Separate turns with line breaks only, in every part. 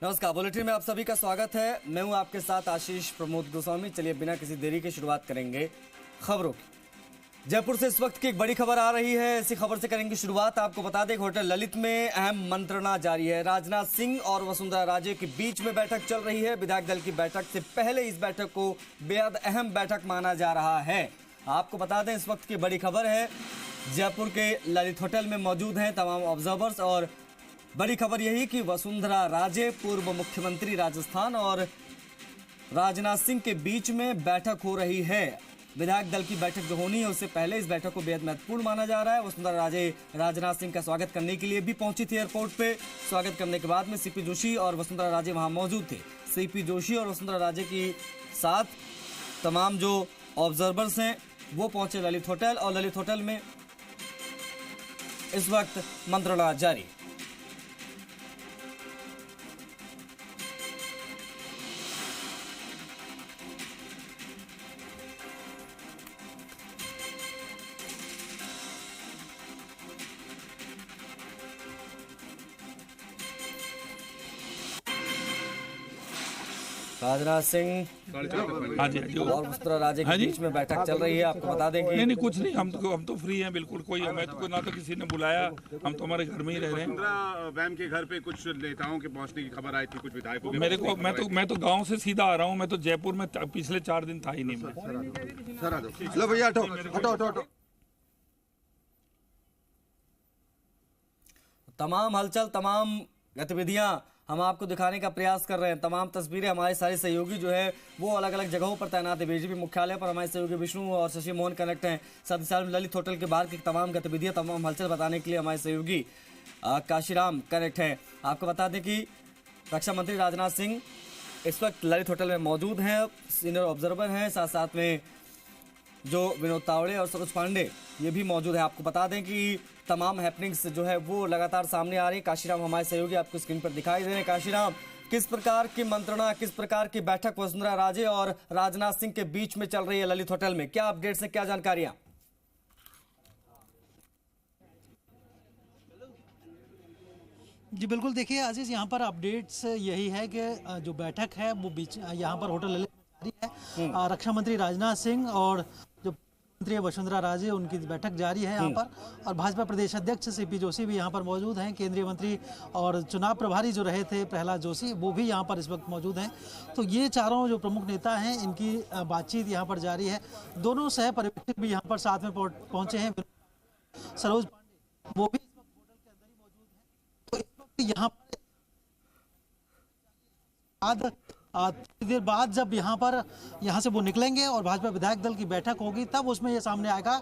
नमस्कार, बुलेटिन में आप सभी का स्वागत है। मैं हूं आपके साथ आशीष प्रमोद गोस्वामी। चलिए बिना किसी देरी के शुरुआत करेंगे खबरों की। जयपुर से इस वक्त की एक बड़ी खबर आ रही है, इसी खबर से करेंगे शुरुआत। आपको बता दें होटल ललित में अहम मंत्रणा जारी है। राजनाथ सिंह और वसुंधरा राजे के बीच में बैठक चल रही है। विधायक दल की बैठक से पहले इस बैठक को बेहद अहम बैठक माना जा रहा है। आपको बता दें इस वक्त की बड़ी खबर है, जयपुर के ललित होटल में मौजूद हैं तमाम ऑब्जर्वर्स। और बड़ी खबर यही कि वसुंधरा राजे, पूर्व मुख्यमंत्री राजस्थान, और राजनाथ सिंह के बीच में बैठक हो रही है। विधायक दल की बैठक जो होनी है उससे पहले इस बैठक को बेहद महत्वपूर्ण माना जा रहा है। वसुंधरा राजे राजनाथ सिंह का स्वागत करने के लिए भी पहुंची थी एयरपोर्ट पे। स्वागत करने के बाद में सीपी जोशी और वसुंधरा राजे वहां मौजूद थे। सीपी जोशी और वसुंधरा राजे के साथ तमाम जो ऑब्जर्वर्स हैं वो पहुंचे ललित होटल, और ललित होटल में इस वक्त मंत्रणा जारी। राजनाथ सिंह और वसुंधरा राजे के बीच में बैठक चल रही है। आपको बता दें कि
नहीं कुछ नहीं, हम तो फ्री हैं बिल्कुल। कोई हमें तो ना तो किसी ने बुलाया, हम तो हमारे घर में ही रह रहे हैं।
वैम के घर पे कुछ नेताओं के पहुंचने की खबर आई थी, कुछ विधायकों के।
मेरे को मैं तो गांव से सीधा आ रहा हूं। मैं तो जयपुर में पिछले 4 दिन था ही नहीं।
लो भैया हटो हटो हटो हटो।
तमाम हलचल, तमाम गतिविधियां हम आपको दिखाने का प्रयास कर रहे हैं। तमाम तस्वीरें हमारे सारे सहयोगी जो है वो अलग अलग जगहों पर तैनात है। बीजेपी मुख्यालय पर हमारे सहयोगी विष्णु और शशि मोहन कनेक्ट हैं। साथ ही साथ ललित होटल के बाहर की तमाम गतिविधियां, तमाम हलचल बताने के लिए हमारे सहयोगी काशीराम कनेक्ट हैं। आपको बता दें कि रक्षा मंत्री राजनाथ सिंह इस वक्त ललित होटल में मौजूद हैं, सीनियर ऑब्जर्वर हैं। साथ साथ में जो विनोद तावड़े और सरोज पांडे ये भी मौजूद है। आपको बता दें कि तमाम हैपनिंग्स जो है वो लगातार सामने आ रही है। काशीराम हमारे सहयोगी आपको स्क्रीन पर दिखाई दे रहे हैं। काशीराम, किस प्रकार की मंत्रणा, किस प्रकार की बैठक वसुंधरा राजे और राजनाथ सिंह के बीच में चल रही है ललित होटल में? क्या अपडेट्स है, क्या जानकारियां?
जी बिल्कुल, देखिए आशीष, यहाँ पर अपडेट्स यही है कि जो बैठक है वो बीच यहाँ पर होटल ललित में जारी है। रक्षा मंत्री राजनाथ सिंह और जो मंत्री वसुंधरा राजे, उनकी बैठक जारी है यहाँ पर। और भाजपा प्रदेश अध्यक्ष सीपी जोशी भी यहाँ पर मौजूद हैं। केंद्रीय मंत्री और चुनाव प्रभारी जो रहे थे प्रहलाद जोशी, वो भी यहाँ पर इस वक्त मौजूद हैं। तो ये चारों जो प्रमुख नेता हैं इनकी बातचीत यहाँ पर जारी है। दोनों सह पर्यवेक्षक भी यहाँ पर साथ में पहुँचे हैं। सरोज पांडे वो भी इस वक्त होटल के अंदर ही मौजूद हैं। तो इस वक्त यहाँ पर थोड़ी देर बाद जब यहाँ से वो निकलेंगे और भाजपा विधायक दल की बैठक होगी, तब उसमें ये सामने आएगा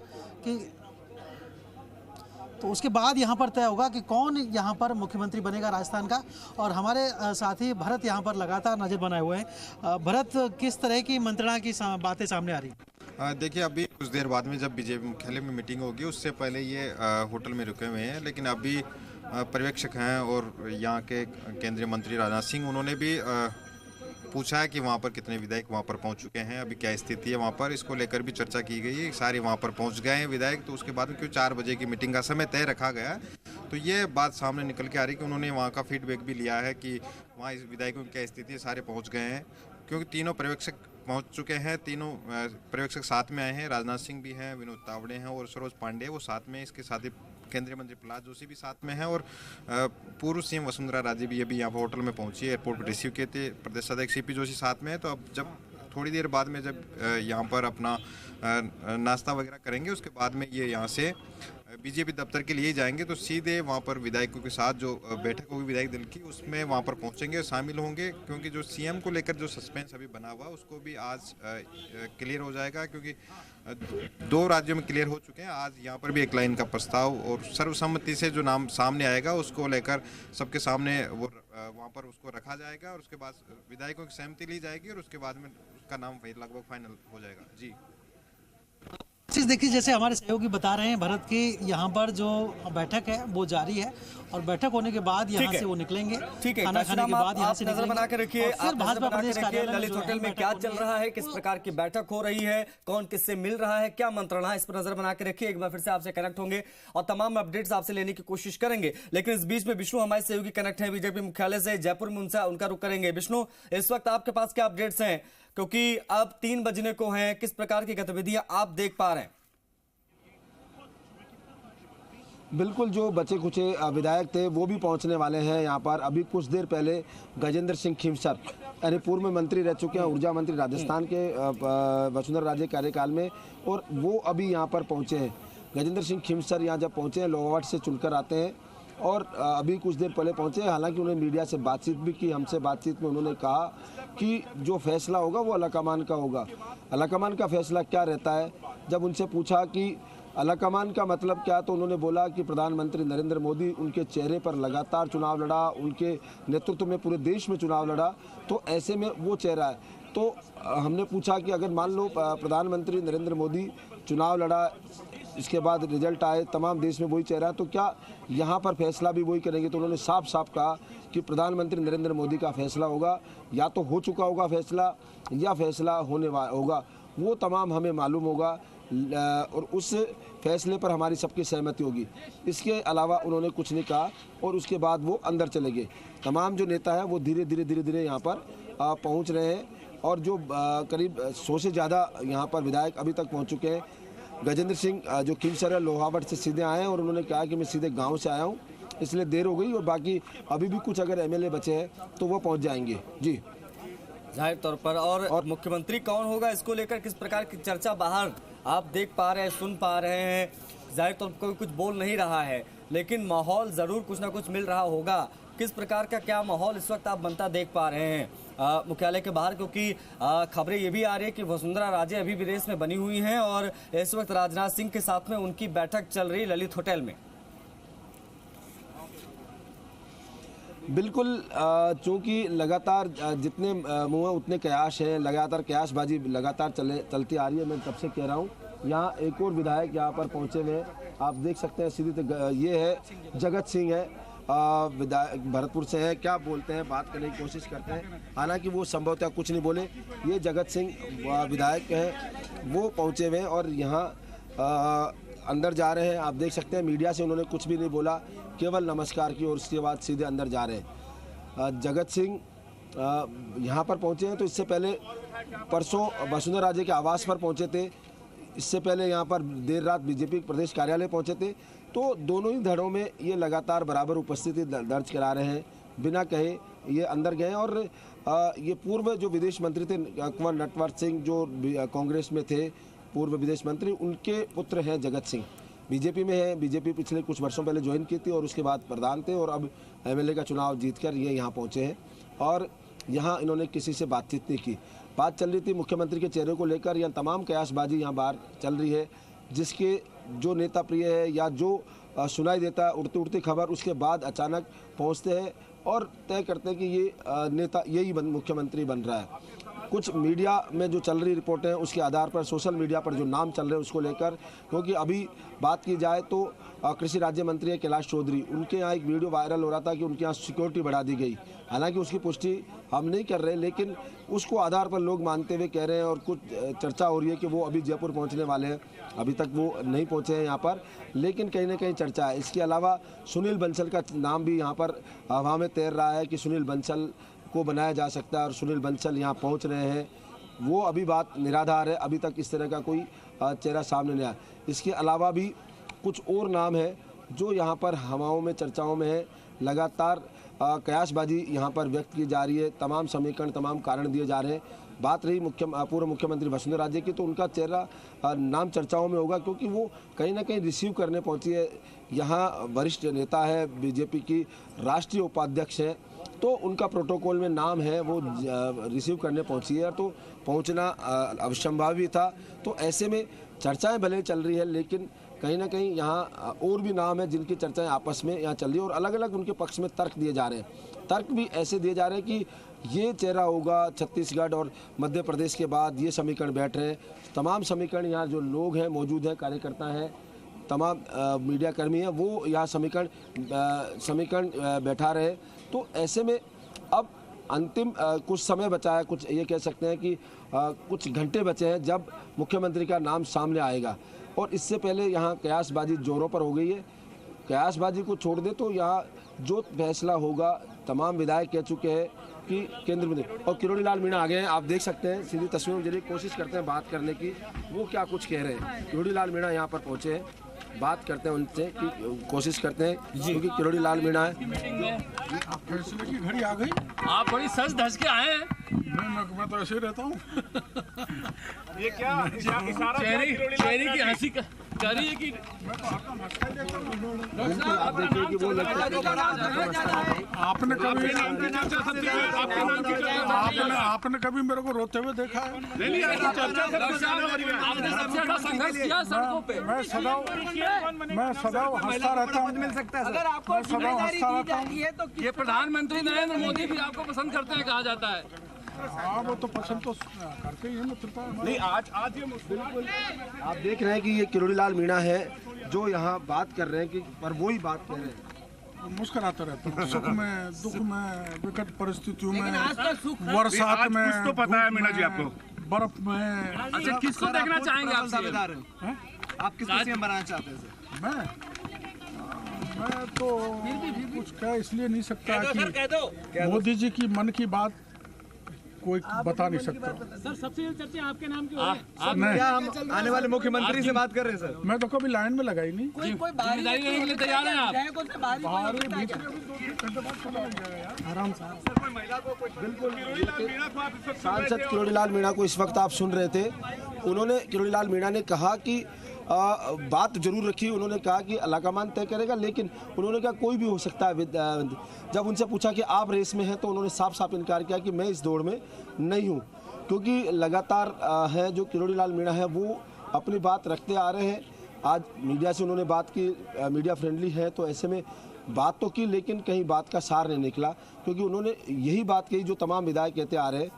कि तो उसके बाद यहाँ पर तय होगा कि कौन यहाँ पर मुख्यमंत्री बनेगा राजस्थान का। और हमारे साथी भरत यहाँ पर लगातार नजर बनाए हुए हैं। भरत, किस तरह की मंत्रणा की बातें सामने आ रही है?
देखिए, अभी कुछ देर बाद में जब बीजेपी मुख्यालय में मीटिंग होगी उससे पहले ये होटल में रुके हुए हैं। लेकिन अभी पर्यवेक्षक हैं और यहाँ के केंद्रीय मंत्री राजनाथ सिंह, उन्होंने भी पूछा है कि वहाँ पर कितने विधायक वहाँ पर पहुँच चुके हैं, अभी क्या स्थिति है वहाँ पर, इसको लेकर भी चर्चा की गई है। सारे वहाँ पर पहुँच गए हैं विधायक। तो उसके बाद में क्यों 4 बजे की मीटिंग का समय तय रखा गया, तो ये बात सामने निकल के आ रही है कि उन्होंने वहाँ का फीडबैक भी लिया है कि वहाँ इस विधायकों की क्या स्थिति है, सारे पहुँच गए हैं। क्योंकि तीनों पर्यवेक्षक पहुँच चुके हैं, तीनों पर्यवेक्षक साथ में आए हैं। राजनाथ सिंह भी हैं, विनोद तावड़े हैं और सरोज पांडे वो साथ में। इसके साथ ही केंद्रीय मंत्री प्रहलाद जोशी भी साथ में हैं और पूर्व सीएम वसुंधरा राजे भी अभी यहाँ पर होटल में पहुंची है। एयरपोर्ट पर रिसीव किए थे। प्रदेश अध्यक्ष सीपी जोशी साथ में है। तो अब जब थोड़ी देर बाद में जब यहाँ पर अपना नाश्ता वगैरह करेंगे, उसके बाद में ये यहाँ से बीजेपी दफ्तर के लिए जाएंगे। तो सीधे वहाँ पर विधायकों के साथ जो बैठक होगी विधायक दल की, उसमें वहाँ पर पहुँचेंगे, शामिल होंगे। क्योंकि जो सीएम को लेकर जो सस्पेंस अभी बना हुआ उसको भी आज क्लियर हो जाएगा। क्योंकि 2 राज्यों में क्लियर हो चुके हैं। आज यहाँ पर भी एक लाइन का प्रस्ताव और सर्वसम्मति से जो नाम सामने आएगा उसको लेकर सबके सामने वो वहाँ पर उसको रखा जाएगा। और उसके बाद विधायकों की सहमति ली जाएगी और उसके बाद में उसका नाम लगभग फाइनल हो जाएगा। जी
चीज़ देखिए, जैसे हमारे सहयोगी बता रहे हैं, भरत की यहाँ पर जो बैठक है वो जारी है और बैठक होने के बाद यहाँ से वो निकलेंगे।
ठीक है,
खाना खाने के बाद यहाँ से
नजर बना के रखिए,
फिर भाजपा प्रदेश कार्यालय
ललित होटल में क्या चल रहा है, किस प्रकार की बैठक हो रही है, कौन किससे मिल रहा है, क्या मंत्रणा है, इस पर नजर बना के रखिए। एक बार फिर से आपसे कनेक्ट होंगे और तमाम अपडेट्स आपसे लेने की कोशिश करेंगे। लेकिन इस बीच में विष्णु हमारे सहयोगी कनेक्ट है बीजेपी मुख्यालय से जयपुर में, उनका रुख करेंगे। विष्णु, इस वक्त आपके पास क्या अपडेट्स हैं, क्योंकि अब 3 बजने को हैं, किस प्रकार की गतिविधियां आप देख पा रहे हैं?
बिल्कुल, जो बचे कुचे विधायक थे वो भी पहुंचने वाले हैं यहाँ पर। अभी कुछ देर पहले गजेंद्र सिंह खीमसर, यानी पूर्व मंत्री रह चुके हैं, ऊर्जा मंत्री राजस्थान के वसुंधरा राजे कार्यकाल में, और वो अभी यहाँ पर पहुँचे हैं। गजेंद्र सिंह खीमसर यहाँ जब पहुँचे हैं, लोहावट से चुनकर आते हैं और अभी कुछ देर पहले पहुँचे हैं। हालांकि उन्होंने मीडिया से बातचीत भी की। हमसे बातचीत में उन्होंने कहा कि जो फैसला होगा वो अलाकमान का होगा। अलाकमान का फैसला क्या रहता है, जब उनसे पूछा कि अलाकमान का मतलब क्या, तो उन्होंने बोला कि प्रधानमंत्री नरेंद्र मोदी उनके चेहरे पर लगातार चुनाव लड़ा, उनके नेतृत्व में पूरे देश में चुनाव लड़ा, तो ऐसे में वो चेहरा है। तो हमने पूछा कि अगर मान लो प्रधानमंत्री नरेंद्र मोदी चुनाव लड़ा, इसके बाद रिजल्ट आए, तमाम देश में वही चेहरा है, तो क्या यहाँ पर फैसला भी वही करेंगे? तो उन्होंने साफ साफ कहा कि प्रधानमंत्री नरेंद्र मोदी का फैसला होगा, या तो हो चुका होगा फैसला या फैसला होने होगा, वो तमाम हमें मालूम होगा और उस फैसले पर हमारी सबकी सहमति होगी। इसके अलावा उन्होंने कुछ नहीं कहा और उसके बाद वो अंदर चले गए। तमाम जो नेता हैं वो धीरे धीरे यहाँ पर पहुँच रहे हैं और जो करीब 100 से ज़्यादा यहाँ पर विधायक अभी तक पहुँच चुके हैं। गजेंद्र सिंह जो खीमसर है, लोहावट से सीधे आए हैं और उन्होंने कहा कि मैं सीधे गाँव से आया हूँ, इसलिए देर हो गई, और बाकी अभी भी कुछ अगर MLA बचे हैं तो वो पहुँच जाएंगे। जी,
जाहिर तौर पर। और मुख्यमंत्री कौन होगा, इसको लेकर किस प्रकार की चर्चा बाहर आप देख पा रहे हैं, सुन पा रहे हैं? जाहिर तौर पर कोई कुछ बोल नहीं रहा है, लेकिन माहौल जरूर कुछ ना कुछ मिल रहा होगा। किस प्रकार का क्या माहौल इस वक्त आप बनता देख पा रहे हैं मुख्यालय के बाहर? क्योंकि खबरें ये भी आ रही है कि वसुंधरा राजे अभी भी रेस में बनी हुई हैं और इस वक्त राजनाथ सिंह के साथ में उनकी बैठक चल रही ललित होटल में।
बिल्कुल, चूँकि लगातार जितने मुँह हैं उतने कयास हैं, लगातार कयासबाजी लगातार चलती आ रही है। मैं तब से कह रहा हूँ, यहाँ एक और विधायक यहाँ पर पहुँचे हुए हैं, आप देख सकते हैं सीधे, ये है जगत सिंह है, विधायक भरतपुर से है। क्या बोलते हैं, बात करने की कोशिश करते हैं, हालांकि वो संभवतः कुछ नहीं बोले। ये जगत सिंह विधायक हैं, वो पहुँचे हुए हैं और यहाँ अंदर जा रहे हैं। आप देख सकते हैं मीडिया से उन्होंने कुछ भी नहीं बोला, केवल नमस्कार की और उसके बाद सीधे अंदर जा रहे हैं। जगत सिंह यहाँ पर पहुँचे हैं, तो इससे पहले परसों वसुंधरा राजे के आवास पर पहुँचे थे, इससे पहले यहाँ पर देर रात बीजेपी प्रदेश कार्यालय पहुँचे थे। तो दोनों ही धड़ों में ये लगातार बराबर उपस्थिति दर्ज करा रहे हैं, बिना कहे ये अंदर गए। और ये पूर्व जो विदेश मंत्री थे कुंवर नटवर सिंह, जो कांग्रेस में थे पूर्व विदेश मंत्री, उनके पुत्र हैं जगत सिंह, बीजेपी में है। बीजेपी पिछले कुछ वर्षों पहले ज्वाइन की थी और उसके बाद प्रधान थे और अब MLA का चुनाव जीतकर ये यहाँ पहुँचे हैं और यहाँ इन्होंने किसी से बातचीत नहीं की। बात चल रही थी मुख्यमंत्री के चेहरे को लेकर, या तमाम कयासबाजी यहाँ बाहर चल रही है, जिसके जो नेता प्रिय है या जो सुनाई देता है उड़ती उड़ती खबर, उसके बाद अचानक पहुँचते हैं और तय करते हैं कि ये नेता यही मुख्यमंत्री बन रहा है। कुछ मीडिया में जो चल रही रिपोर्टें हैं उसके आधार पर, सोशल मीडिया पर जो नाम चल रहे हैं उसको लेकर, क्योंकि अभी बात की जाए तो कृषि राज्य मंत्री है कैलाश चौधरी, उनके यहाँ एक वीडियो वायरल हो रहा था कि उनके यहाँ सिक्योरिटी बढ़ा दी गई। हालांकि उसकी पुष्टि हम नहीं कर रहे, लेकिन उसको आधार पर लोग मानते हुए कह रहे हैं और कुछ चर्चा हो रही है कि वो अभी जयपुर पहुँचने वाले हैं। अभी तक वो नहीं पहुँचे हैं यहाँ पर, लेकिन कहीं ना कहीं चर्चा है। इसके अलावा सुनील बंसल का नाम भी यहाँ पर हवा में तैर रहा है कि सुनील बंसल को बनाया जा सकता है और सुनील बंसल यहाँ पहुँच रहे हैं। वो अभी बात निराधार है, अभी तक इस तरह का कोई चेहरा सामने नहीं आया। इसके अलावा भी कुछ और नाम है जो यहाँ पर हवाओं में, चर्चाओं में है। लगातार कयासबाजी यहाँ पर व्यक्त की जा रही है, तमाम समीकरण, तमाम कारण दिए जा रहे हैं। बात रही पूर्व मुख्यमंत्री वसुंधरा राजे की, तो उनका चेहरा नाम चर्चाओं में होगा, क्योंकि वो कहीं ना कहीं रिसीव करने पहुँची है। यहाँ वरिष्ठ नेता है, बीजेपी की राष्ट्रीय उपाध्यक्ष है, तो उनका प्रोटोकॉल में नाम है, वो रिसीव करने पहुंची है, तो पहुंचना अवश्यंभावी था। तो ऐसे में चर्चाएं भले चल रही है, लेकिन कहीं ना कहीं यहाँ और भी नाम है जिनकी चर्चाएं आपस में यहाँ चल रही है और अलग अलग उनके पक्ष में तर्क दिए जा रहे हैं। तर्क भी ऐसे दिए जा रहे हैं कि ये चेहरा होगा छत्तीसगढ़ और मध्य प्रदेश के बाद, ये समीकरण बैठ रहे हैं। तमाम समीकरण यहाँ जो लोग हैं मौजूद हैं, कार्यकर्ता हैं, तमाम मीडिया कर्मी हैं, वो यहाँ समीकरण बैठा रहे। तो ऐसे में अब अंतिम कुछ समय बचा है, कुछ ये कह सकते हैं कि कुछ घंटे बचे हैं जब मुख्यमंत्री का नाम सामने आएगा। और इससे पहले यहाँ कयासबाजी जोरों पर हो गई है। कयासबाजी को छोड़ दे तो यहाँ जो फैसला होगा, तमाम विधायक कह चुके हैं कि केंद्र में। और किरोड़ी लाल मीणा आ गए हैं, आप देख सकते हैं। सीधी तस्वीरों में जरिए कोशिश करते हैं बात करने की, वो क्या कुछ कह रहे हैं। किरोड़ी लाल मीणा यहाँ पर पहुँचे हैं, बात करते हैं उनसे कि कोशिश करते हैं, क्योंकि किरोड़ी लाल मीणा है।
फैसले की घड़ी आ गई,
आप बड़ी सज धज के आए हैं।
मैं तो ऐसे ही रहता हूँ।
ये क्या
चेहरे की हंसी कह रही है कि
आप देखिए कि वो लगता है
आपने कभी मेरे को रोते हुए देखा है?
आपने सबसे बड़ा संघर्ष किया सड़कों पे।
मैं सदैव हंसता रहता हूँ।
अगर आपको जिम्मेदारी दी जाती है तो
ये प्रधानमंत्री नरेंद्र मोदी भी आपको पसंद करते हैं, कहा जाता है।
हाँ, वो तो पसंद तो करते ही है मित्रता।
नहीं, आज ये
बिल्कुल आप देख रहे हैं कि ये किरोड़ी लाल मीणा है जो यहाँ बात कर रहे हैं कि पर वही बात कह रहे हैं।
मुस्कुराते रहते हैं, सुख में, दुख में, विकट परिस्थितियों में,
बरसात में, कुछ तो पता है मीणा जी आपको,
बर्फ में।
अच्छा, किसको देखना चाहेंगे आप?
आप किसको सीएम बनाना चाहते हैं?
मैं तो कुछ कह इसलिए नहीं सकता कि मोदी जी की मन की बात कोई बता नहीं सकता।
सर, सबसे चर्चा आपके नाम की
क्या हम आने वाले मुख्यमंत्री से बात कर रहे हैं सर?
मैं तो कभी लाइन में लगा ही नहीं।
कोई
जिम्मेदारी लेने के लिए तैयार हैं आप?
आराम से।
सांसद किरोड़ी लाल मीणा को इस वक्त आप सुन रहे थे। उन्होंने, किरोड़ी लाल मीणा ने कहा कि बात जरूर रखी। उन्होंने कहा कि अलाकामान तय करेगा, लेकिन उन्होंने कहा कोई भी हो सकता है। जब उनसे पूछा कि आप रेस में हैं तो उन्होंने साफ साफ इनकार किया कि मैं इस दौड़ में नहीं हूं, क्योंकि लगातार है जो किरोड़ी लाल मीणा है वो अपनी बात रखते आ रहे हैं। आज मीडिया से उन्होंने बात की, मीडिया फ्रेंडली है, तो ऐसे में बात तो की लेकिन कहीं बात का सार नहीं निकला, क्योंकि उन्होंने यही बात कही जो तमाम विधायक कहते आ रहे हैं।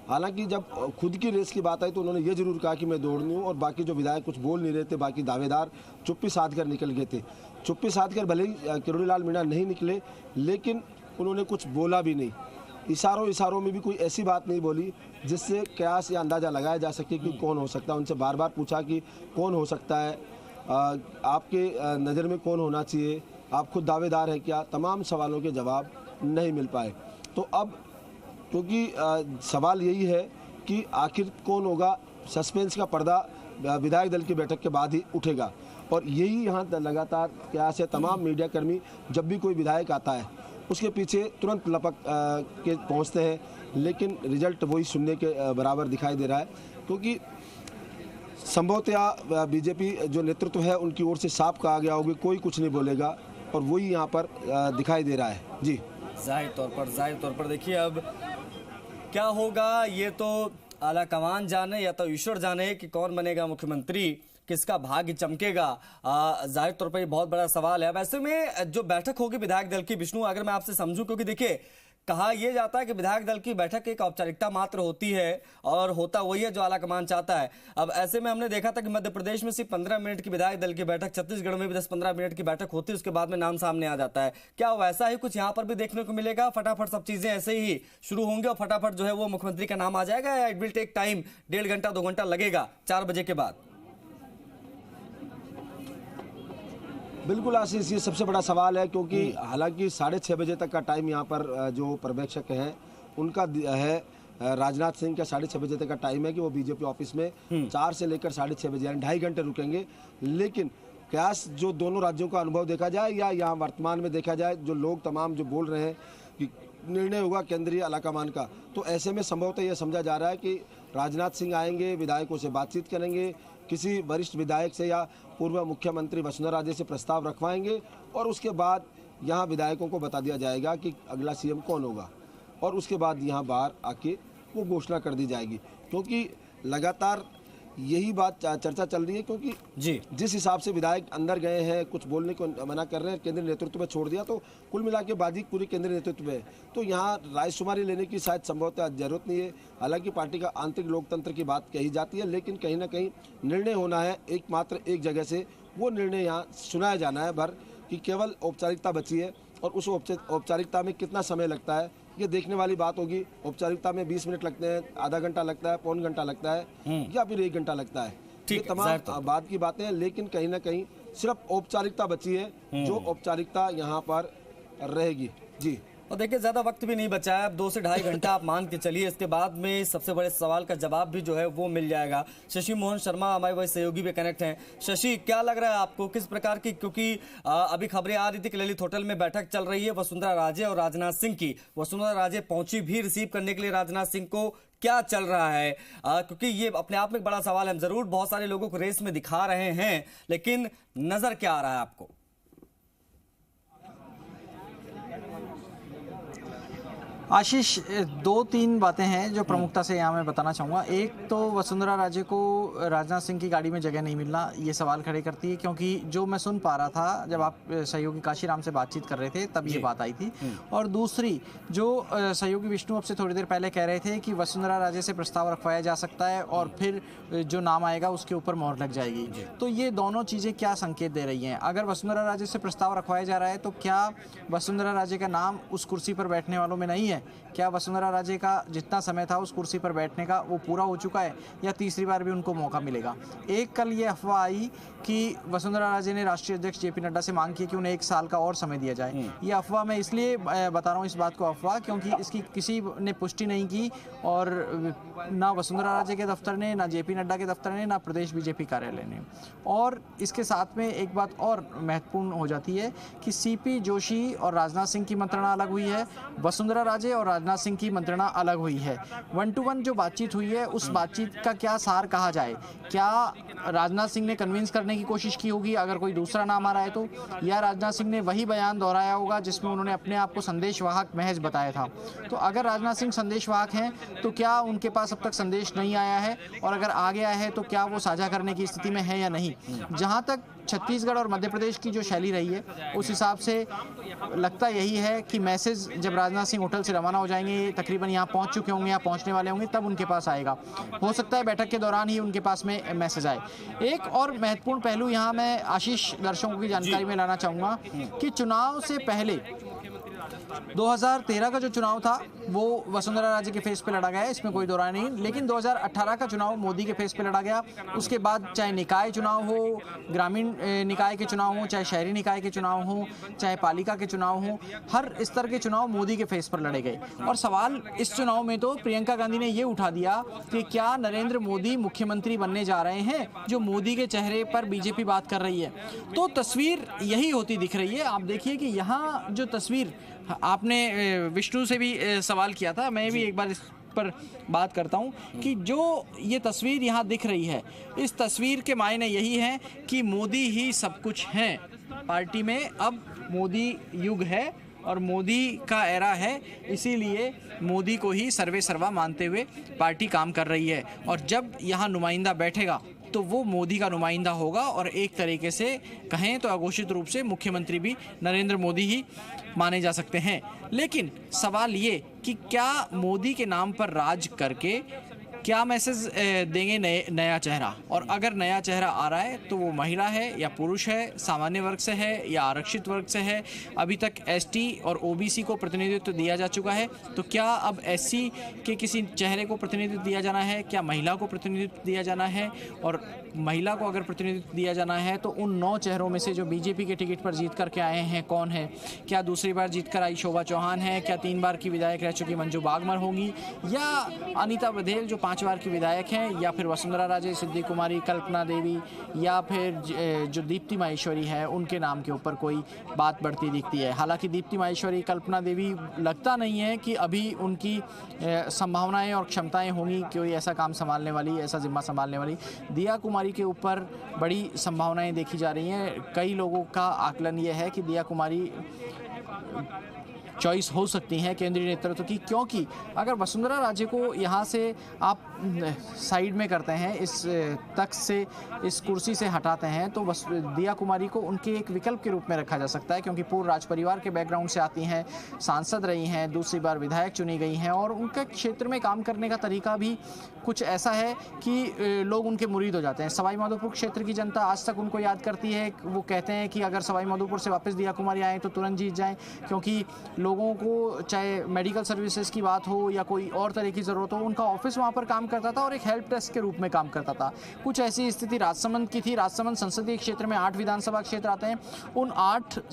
हालांकि जब खुद की रेस की बात आई तो उन्होंने ये जरूर कहा कि मैं दौड़नी हूँ, और बाकी जो विधायक कुछ बोल नहीं रहे थे, बाकी दावेदार चुप्पी साध कर निकल गए थे। चुप्पी साध कर भले ही किरोड़ी लाल मीणा नहीं निकले, लेकिन उन्होंने कुछ बोला भी नहीं। इशारों में भी कोई ऐसी बात नहीं बोली जिससे कयास या अंदाज़ा लगाया जा सके कि कौन हो सकता है। उनसे बार बार पूछा कि कौन हो सकता है, आपके नज़र में कौन होना चाहिए, आप खुद दावेदार हैं क्या, तमाम सवालों के जवाब नहीं मिल पाए। तो अब क्योंकि सवाल यही है कि आखिर कौन होगा, सस्पेंस का पर्दा विधायक दल की बैठक के बाद ही उठेगा। और यही यहाँ लगातार कयास है। तमाम मीडिया कर्मी जब भी कोई विधायक आता है उसके पीछे तुरंत लपक के पहुँचते हैं, लेकिन रिजल्ट वही शून्य के बराबर दिखाई दे रहा है, क्योंकि संभवतः बीजेपी जो नेतृत्व है उनकी ओर से साफ कहा गया होगा कोई कुछ नहीं बोलेगा, और वही यहाँ पर दिखाई दे रहा है। जी,
जाहिर तौर पर देखिए अब क्या होगा ये तो आला कमान जाने या तो ईश्वर जाने कि कौन बनेगा मुख्यमंत्री, किसका भाग्य चमकेगा। जाहिर तौर पर ये बहुत बड़ा सवाल है। वैसे में जो बैठक होगी विधायक दल की, विष्णु अगर मैं आपसे समझूं, क्योंकि देखिए कहा यह जाता है कि विधायक दल की बैठक एक औपचारिकता मात्र होती है और होता वही है जो आलाकमान चाहता है। अब ऐसे में हमने देखा था कि मध्य प्रदेश में सिर्फ 15 मिनट की विधायक दल की बैठक, छत्तीसगढ़ में भी 10-15 मिनट की बैठक होती है, उसके बाद में नाम सामने आ जाता है। क्या वैसा ही कुछ यहाँ पर भी देखने को मिलेगा? फटाफट सब चीजें ऐसे ही शुरू होंगे और फटाफट जो है वो मुख्यमंत्री का नाम आ जाएगा, या इट विल टेक टाइम, 1.5 घंटा 2 घंटा लगेगा 4 बजे के बाद?
बिल्कुल आशीष, ये सबसे बड़ा सवाल है, क्योंकि हालांकि 6:30 बजे तक का टाइम यहाँ पर जो पर्यवेक्षक हैं उनका है, राजनाथ सिंह का 6:30 बजे तक का टाइम है कि वो बीजेपी ऑफिस में 4 से लेकर 6:30 बजे यानी 2.5 घंटे रुकेंगे। लेकिन कयास जो दोनों राज्यों का अनुभव देखा जाए या यहाँ वर्तमान में देखा जाए, जो लोग तमाम जो बोल रहे हैं कि निर्णय होगा केंद्रीय आलाकमान का, तो ऐसे में संभवतः यह समझा जा रहा है कि राजनाथ सिंह आएंगे, विधायकों से बातचीत करेंगे, किसी वरिष्ठ विधायक से या पूर्व मुख्यमंत्री वसुंधरा राजे से प्रस्ताव रखवाएंगे, और उसके बाद यहाँ विधायकों को बता दिया जाएगा कि अगला सीएम कौन होगा, और उसके बाद यहाँ बाहर आके वो घोषणा कर दी जाएगी। क्योंकि लगातार यही बात चर्चा चल रही है, क्योंकि
जी
जिस हिसाब से विधायक अंदर गए हैं, कुछ बोलने को मना कर रहे हैं, केंद्रीय नेतृत्व में छोड़ दिया, तो कुल मिला के बाजी पूरी केंद्रीय नेतृत्व में है। तो यहाँ रायशुमारी लेने की शायद संभवतः जरूरत नहीं है। हालांकि पार्टी का आंतरिक लोकतंत्र की बात कही जाती है, लेकिन कहीं ना कहीं निर्णय होना है एकमात्र एक जगह से, वो निर्णय यहाँ सुनाया जाना है भर कि केवल औपचारिकता बची है, और उस औपचारिकता में कितना समय लगता है ये देखने वाली बात होगी। औपचारिकता में 20 मिनट लगते हैं, आधा घंटा लगता है, पौन घंटा लगता है, या फिर 1 घंटा लगता है। ये तमाम बात की बातें हैं, लेकिन कहीं ना कहीं सिर्फ औपचारिकता बची है, जो औपचारिकता यहाँ पर रहेगी। जी,
और देखिए ज़्यादा वक्त भी नहीं बचा है, अब 2 से ढाई घंटा आप मान के चलिए, इसके बाद में सबसे बड़े सवाल का जवाब भी जो है वो मिल जाएगा। शशि मोहन शर्मा हमारे वही सहयोगी भी कनेक्ट हैं। शशि, क्या लग रहा है आपको, किस प्रकार की, क्योंकि अभी खबरें आ रही थी कि ललित होटल में बैठक चल रही है वसुंधरा राजे और राजनाथ सिंह की, वसुंधरा राजे पहुंची भी रिसीव करने के लिए राजनाथ सिंह को, क्या चल रहा है? क्योंकि ये अपने आप में एक बड़ा सवाल है। हम जरूर बहुत सारे लोगों को रेस में दिखा रहे हैं, लेकिन नजर क्या आ रहा है आपको?
आशीष, 2-3 बातें हैं जो प्रमुखता से यहाँ मैं बताना चाहूँगा। एक तो वसुंधरा राजे को राजनाथ सिंह की गाड़ी में जगह नहीं मिलना, ये सवाल खड़े करती है, क्योंकि जो मैं सुन पा रहा था जब आप सहयोगी काशीराम से बातचीत कर रहे थे तब ये बात आई थी। और दूसरी, जो सहयोगी विष्णु अब से थोड़ी देर पहले कह रहे थे कि वसुंधरा राजे से प्रस्ताव रखवाया जा सकता है और फिर जो नाम आएगा उसके ऊपर मोहर लग जाएगी। तो ये दोनों चीज़ें क्या संकेत दे रही हैं? अगर वसुंधरा राजे से प्रस्ताव रखवाया जा रहा है तो क्या वसुंधरा राजे का नाम उस कुर्सी पर बैठने वालों में नहीं है? क्या वसुंधरा राजे का जितना समय था उस कुर्सी पर बैठने का वो पूरा हो चुका है, या तीसरी बार भी उनको मौका मिलेगा? एक कल ये अफवाह आई कि वसुंधरा राजे ने राष्ट्रीय अध्यक्ष जेपी नड्डा से मांग की कि उन्हें 1 साल का और समय दिया जाए। ये अफवाह मैं इसलिए बता रहा हूँ इस बात को अफवाह, क्योंकि इसकी किसी ने पुष्टि नहीं की, और ना वसुंधरा राजे के दफ्तर ने, ना जेपी नड्डा के दफ्तर ने, ना प्रदेश बीजेपी कार्यालय ने। और इसके साथ में एक बात और महत्वपूर्ण हो जाती है कि सीपी जोशी और राजनाथ सिंह की मंत्रणा अलग हुई है, वसुंधरा राजे और राजनाथ सिंह की मंत्रणा अलग हुई है। 1-to-1 जो बातचीत हुई है उस बातचीत का क्या सार कहा जाए? क्या राजनाथ सिंह ने कन्विंस करने की कोशिश की होगी अगर कोई दूसरा नाम आ रहा है तो, या राजनाथ सिंह ने वही बयान दोहराया होगा जिसमें उन्होंने अपने आप को संदेशवाहक महज बताया था? तो अगर राजनाथ सिंह संदेशवाहक हैं तो क्या उनके पास अब तक संदेश नहीं आया है, और अगर आ गया है तो क्या वो साझा करने की स्थिति में है या नहीं? जहां तक छत्तीसगढ़ और मध्य प्रदेश की जो शैली रही है उस हिसाब से लगता यही है कि मैसेज जब राजनाथ सिंह होटल से रवाना हो जाएंगे, तकरीबन यहाँ पहुँच चुके होंगे या पहुँचने वाले होंगे, तब उनके पास आएगा। हो सकता है बैठक के दौरान ही उनके पास में मैसेज आए। एक और महत्वपूर्ण पहलू यहाँ मैं आशीष दर्शकों की जानकारी में लाना चाहूँगा कि चुनाव से पहले 2013 का जो चुनाव था वो वसुंधरा राजे के फेस पे लड़ा गया, इसमें कोई दो राय नहीं। लेकिन 2018 का चुनाव मोदी के फेस पे लड़ा गया। उसके बाद चाहे निकाय चुनाव हो, ग्रामीण निकाय के चुनाव हो, चाहे शहरी निकाय के चुनाव हो, चाहे पालिका के चुनाव हो, हर स्तर के चुनाव मोदी के फेस पर लड़े गए। और सवाल इस चुनाव में तो प्रियंका गांधी ने ये उठा दिया कि क्या नरेंद्र मोदी मुख्यमंत्री बनने जा रहे हैं, जो मोदी के चेहरे पर बीजेपी बात कर रही है। तो तस्वीर यही होती दिख रही है। आप देखिए कि यहाँ जो तस्वीर, आपने विष्णु से भी सवाल किया था, मैं भी एक बार इस पर बात करता हूं कि जो ये तस्वीर यहाँ दिख रही है, इस तस्वीर के मायने यही है कि मोदी ही सब कुछ हैं। पार्टी में अब मोदी युग है और मोदी का एरा है, इसीलिए मोदी को ही सर्वे सर्वा मानते हुए पार्टी काम कर रही है। और जब यहाँ नुमाइंदा बैठेगा तो वो मोदी का नुमाइंदा होगा, और एक तरीके से कहें तो अघोषित रूप से मुख्यमंत्री भी नरेंद्र मोदी ही माने जा सकते हैं। लेकिन सवाल ये कि क्या मोदी के नाम पर राज करके क्या मैसेज देंगे नया चेहरा, और अगर नया चेहरा आ रहा है तो वो महिला है या पुरुष है, सामान्य वर्ग से है या आरक्षित वर्ग से है। अभी तक एसटी और ओबीसी को प्रतिनिधित्व दिया जा चुका है, तो क्या अब एससी के किसी चेहरे को प्रतिनिधित्व दिया जाना है? क्या महिला को प्रतिनिधित्व दिया जाना है? और महिला को अगर प्रतिनिधित्व दिया जाना है तो उन 9 चेहरों में से जो बीजेपी के टिकट पर जीत करके आए हैं कौन है? क्या दूसरी बार जीत कर आई शोभा चौहान है? क्या 3 बार की विधायक रह चुकी मंजू बागमर होंगी? या अनीता बघेल जो 5 बार की विधायक हैं? या फिर वसुंधरा राजे, सिद्धि कुमारी, कल्पना देवी, या फिर जो दीप्ति माहेश्वरी है उनके नाम के ऊपर कोई बात बढ़ती दिखती है? हालांकि दीप्ति माहेश्वरी, कल्पना देवी लगता नहीं है कि अभी उनकी संभावनाएं और क्षमताएं होंगी कोई ऐसा काम संभालने वाली, ऐसा जिम्मा संभालने वाली। दिया कुमारी के ऊपर बड़ी संभावनाएं देखी जा रही हैं। कई लोगों का आकलन ये है कि दिया कुमारी चॉइस हो सकती हैं केंद्रीय नेतृत्व की, क्योंकि अगर वसुंधरा राजे को यहाँ से आप साइड में करते हैं, इस तख्त से, इस कुर्सी से हटाते हैं, तो दिया कुमारी को उनके एक विकल्प के रूप में रखा जा सकता है, क्योंकि पूर्व राज परिवार के बैकग्राउंड से आती हैं, सांसद रही हैं, दूसरी बार विधायक चुनी गई हैं और उनका क्षेत्र में काम करने का तरीका भी कुछ ऐसा है कि लोग उनके मुरीद हो जाते हैं। सवाई माधोपुर क्षेत्र की जनता आज तक उनको याद करती है। वो कहते हैं कि अगर सवाई माधोपुर से वापस दिया कुमारी आए तो तुरंत जीत जाएं, क्योंकि लोगों को चाहे मेडिकल सर्विसेज की बात हो या कोई और तरह की ज़रूरत हो, उनका ऑफिस वहाँ पर काम करता था और एक हेल्प डेस्क के रूप में काम करता था। कुछ ऐसी स्थिति राजसमंद की थी। राजसमंद संसदीय क्षेत्र में 8 विधानसभा क्षेत्र आते हैं। उन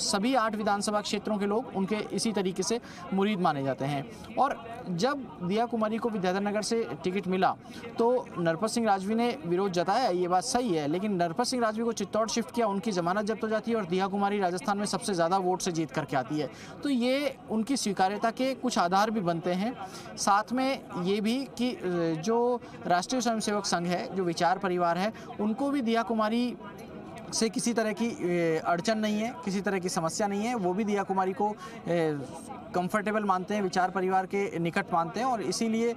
सभी 8 विधानसभा क्षेत्रों के लोग उनके इसी तरीके से मुरीद माने जाते हैं। और जब दिया कुमारी को विद्याधर नगर से टिकट मिला तो नरपत सिंह राजवी ने विरोध जताया, ये बात सही है, लेकिन नरपत सिंह राजवी को चित्तौड़ शिफ्ट किया, उनकी जमानत जब्त हो जाती है और दिया कुमारी राजस्थान में सबसे ज़्यादा वोट से जीत करके आती है। तो ये उनकी स्वीकार्यता के कुछ आधार भी बनते हैं। साथ में ये भी कि जो राष्ट्रीय स्वयंसेवक संघ है, जो विचार परिवार है, उनको भी दिया कुमारी से किसी तरह की अड़चन नहीं है, किसी तरह की समस्या नहीं है। वो भी दिया कुमारी को कंफर्टेबल मानते हैं, विचार परिवार के निकट मानते हैं और इसीलिए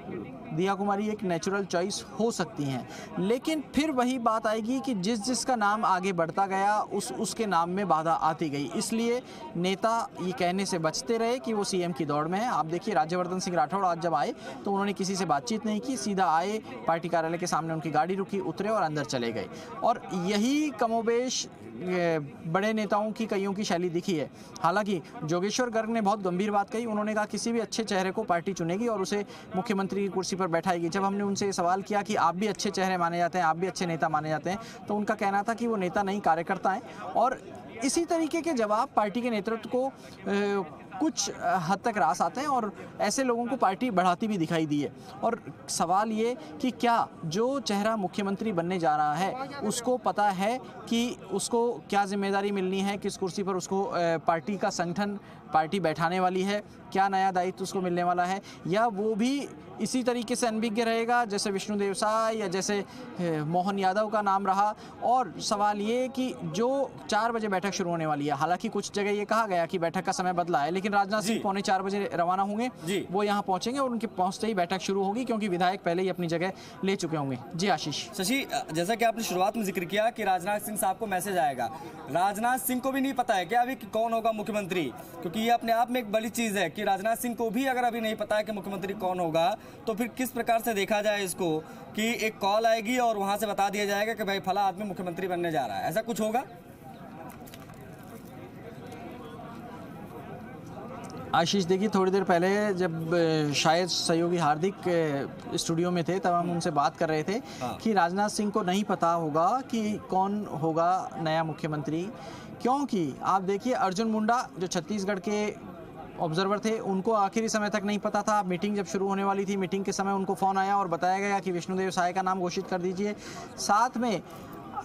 दिया कुमारी एक नेचुरल चॉइस हो सकती हैं। लेकिन फिर वही बात आएगी कि जिसका नाम आगे बढ़ता गया उसके नाम में बाधा आती गई, इसलिए नेता ये कहने से बचते रहे कि वो सीएम की दौड़ में है। आप देखिए राज्यवर्धन सिंह राठौड़ आज जब आए तो उन्होंने किसी से बातचीत नहीं की, सीधा आए, पार्टी कार्यालय के सामने उनकी गाड़ी रुकी, उतरे और अंदर चले गए। और यही कमोबेश बड़े नेताओं की कईयों की शैली दिखी है। हालांकि जोगेश्वर गर्ग ने बहुत गंभीर बात कही। उन्होंने कहा किसी भी अच्छे चेहरे को पार्टी चुनेगी और उसे मुख्यमंत्री की कुर्सी पर बैठाएगी। जब हमने उनसे ये सवाल किया कि आप भी अच्छे चेहरे माने जाते हैं, आप भी अच्छे नेता माने जाते हैं, तो उनका कहना था कि वो नेता नहीं, कार्यकर्ता हैं। और इसी तरीके के जवाब पार्टी के नेतृत्व को कुछ हद तक रास आते हैं और ऐसे लोगों को पार्टी बढ़ाती भी दिखाई दी है। और सवाल ये कि क्या जो चेहरा मुख्यमंत्री बनने जा रहा है उसको पता है कि उसको क्या जिम्मेदारी मिलनी है, किस कुर्सी पर उसको पार्टी का संगठन, पार्टी बैठाने वाली है, क्या नया दायित्व उसको मिलने वाला है, या वो भी इसी तरीके से अनभिज्ञ रहेगा जैसे विष्णुदेव साय या जैसे मोहन यादव का नाम रहा। और सवाल ये कि जो 4 बजे बैठक शुरू होने वाली है, हालांकि कुछ जगह ये कहा गया कि बैठक का समय बदला है, लेकिन राजनाथ सिंह 3:45 बजे रवाना होंगे, वो यहाँ पहुंचेंगे और उनके पहुंचते ही बैठक शुरू होगी, क्योंकि विधायक पहले ही अपनी जगह ले चुके होंगे। जी आशीष।
शशि, जैसा कि आपने शुरुआत में जिक्र किया कि राजनाथ सिंह साहब को मैसेज आएगा, राजनाथ सिंह को भी नहीं पता है क्या अभी कि कौन होगा मुख्यमंत्री, क्योंकि ये अपने आप में एक बड़ी चीज है कि राजनाथ सिंह को भी अगर अभी नहीं पता है कि मुख्यमंत्री कौन होगा, तो फिर किस प्रकार से देखा जाए इसको कि एक कॉल आएगी और वहां से बता दिया जाएगा कि भाई फला आदमी मुख्यमंत्री बनने जा रहा है, ऐसा कुछ होगा?
आशीष, देखिए थोड़ी देर पहले जब शायद सहयोगी हार्दिक स्टूडियो में थे तब हम उनसे बात कर रहे थे कि राजनाथ सिंह को नहीं पता होगा कि कौन होगा नया मुख्यमंत्री, क्योंकि आप देखिए अर्जुन मुंडा जो छत्तीसगढ़ के ऑब्जर्वर थे, उनको आखिरी समय तक नहीं पता था। मीटिंग जब शुरू होने वाली थी, मीटिंग के समय उनको फ़ोन आया और बताया गया कि विष्णुदेव साय का नाम घोषित कर दीजिए। साथ में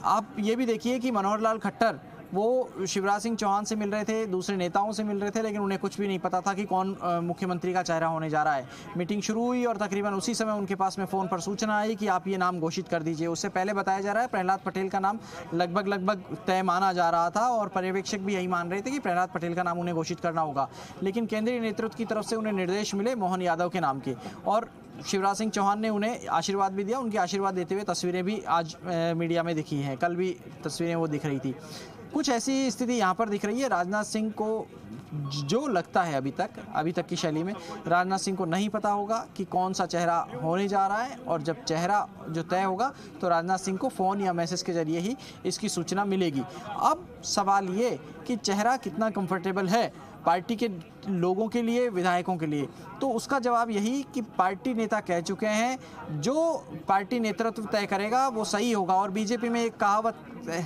आप ये भी देखिए कि मनोहर लाल खट्टर वो शिवराज सिंह चौहान से मिल रहे थे, दूसरे नेताओं से मिल रहे थे, लेकिन उन्हें कुछ भी नहीं पता था कि कौन मुख्यमंत्री का चेहरा होने जा रहा है। मीटिंग शुरू हुई और तकरीबन उसी समय उनके पास में फ़ोन पर सूचना आई कि आप ये नाम घोषित कर दीजिए। उससे पहले बताया जा रहा है प्रहलाद पटेल का नाम लगभग तय माना जा रहा था और पर्यवेक्षक भी यही मान रहे थे कि प्रहलाद पटेल का नाम उन्हें घोषित करना होगा, लेकिन केंद्रीय नेतृत्व की तरफ से उन्हें निर्देश मिले मोहन यादव के नाम के, और शिवराज सिंह चौहान ने उन्हें आशीर्वाद भी दिया। उनकी आशीर्वाद देते हुए तस्वीरें भी आज मीडिया में दिखी हैं, कल भी तस्वीरें वो दिख रही थी। कुछ ऐसी स्थिति यहाँ पर दिख रही है। राजनाथ सिंह को जो लगता है अभी तक की शैली में, राजनाथ सिंह को नहीं पता होगा कि कौन सा चेहरा होने जा रहा है, और जब चेहरा जो तय होगा तो राजनाथ सिंह को फ़ोन या मैसेज के जरिए ही इसकी सूचना मिलेगी। अब सवाल ये कि चेहरा कितना कंफर्टेबल है पार्टी के लोगों के लिए, विधायकों के लिए, तो उसका जवाब यही कि पार्टी नेता कह चुके हैं जो पार्टी नेतृत्व तय करेगा वो सही होगा। और बीजेपी में एक कहावत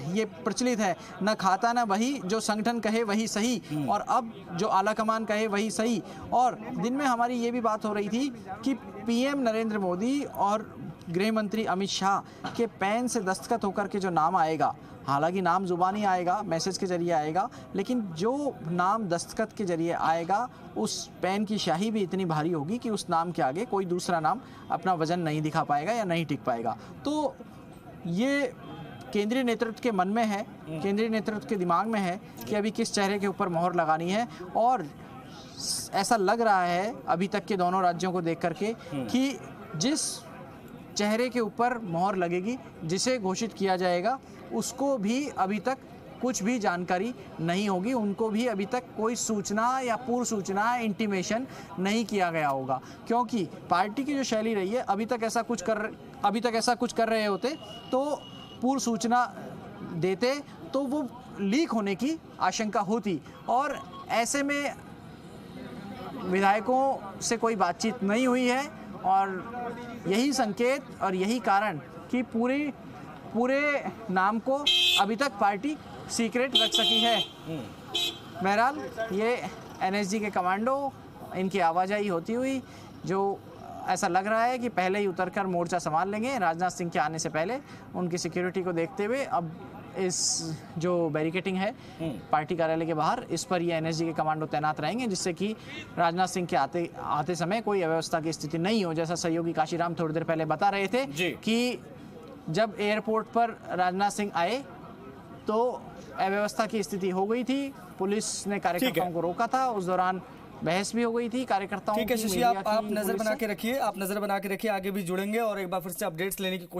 ये प्रचलित है, न खाता न वही, जो संगठन कहे वही सही, और अब जो आला कमान कहे वही सही। और दिन में हमारी ये भी बात हो रही थी कि पीएम नरेंद्र मोदी और गृह मंत्री अमित शाह के पेन से दस्तखत होकर के जो नाम आएगा, हालांकि नाम जुबानी आएगा, मैसेज के जरिए आएगा, लेकिन जो नाम दस्तखत के जरिए आएगा उस पेन की स्याही भी इतनी भारी होगी कि उस नाम के आगे कोई दूसरा नाम अपना वजन नहीं दिखा पाएगा या नहीं टिक पाएगा। तो ये केंद्रीय नेतृत्व के मन में है, केंद्रीय नेतृत्व के दिमाग में है कि अभी किस चेहरे के ऊपर मोहर लगानी है। और ऐसा लग रहा है अभी तक के दोनों राज्यों को देख करके कि जिस चेहरे के ऊपर मोहर लगेगी, जिसे घोषित किया जाएगा, उसको भी अभी तक कुछ भी जानकारी नहीं होगी, उनको भी अभी तक कोई सूचना या पूर्व सूचना, इंटीमेशन नहीं किया गया होगा। क्योंकि पार्टी की जो शैली रही है, अभी तक ऐसा कुछ कर रहे होते तो पूर्व सूचना देते तो वो लीक होने की आशंका होती, और ऐसे में विधायकों से कोई बातचीत नहीं हुई है, और यही संकेत और यही कारण कि पूरे नाम को अभी तक पार्टी सीक्रेट रख सकी है। बहरहाल ये एनएसजी के कमांडो, इनकी आवाजाही होती हुई जो ऐसा लग रहा है कि पहले ही उतरकर मोर्चा संभाल लेंगे राजनाथ सिंह के आने से पहले। उनकी सिक्योरिटी को देखते हुए अब इस जो बैरिकेटिंग है पार्टी कार्यालय के बाहर, इस पर ये एनएसजी के कमांडो तैनात रहेंगे, जिससे कि राजनाथ सिंह के आते समय कोई अव्यवस्था की स्थिति नहीं हो। जैसा सहयोगी काशीराम थोड़ी देर पहले बता रहे थे कि जब एयरपोर्ट पर राजनाथ सिंह आए तो अव्यवस्था की स्थिति हो गई थी, पुलिस ने कार्यकर्ताओं को रोका था, उस दौरान बहस भी हो गई थी कार्यकर्ताओं की।
ठीक है शशि, आप नजर बना के रखिए, आगे भी जुड़ेंगे और एक बार फिर से अपडेट्स लेने की कोशिश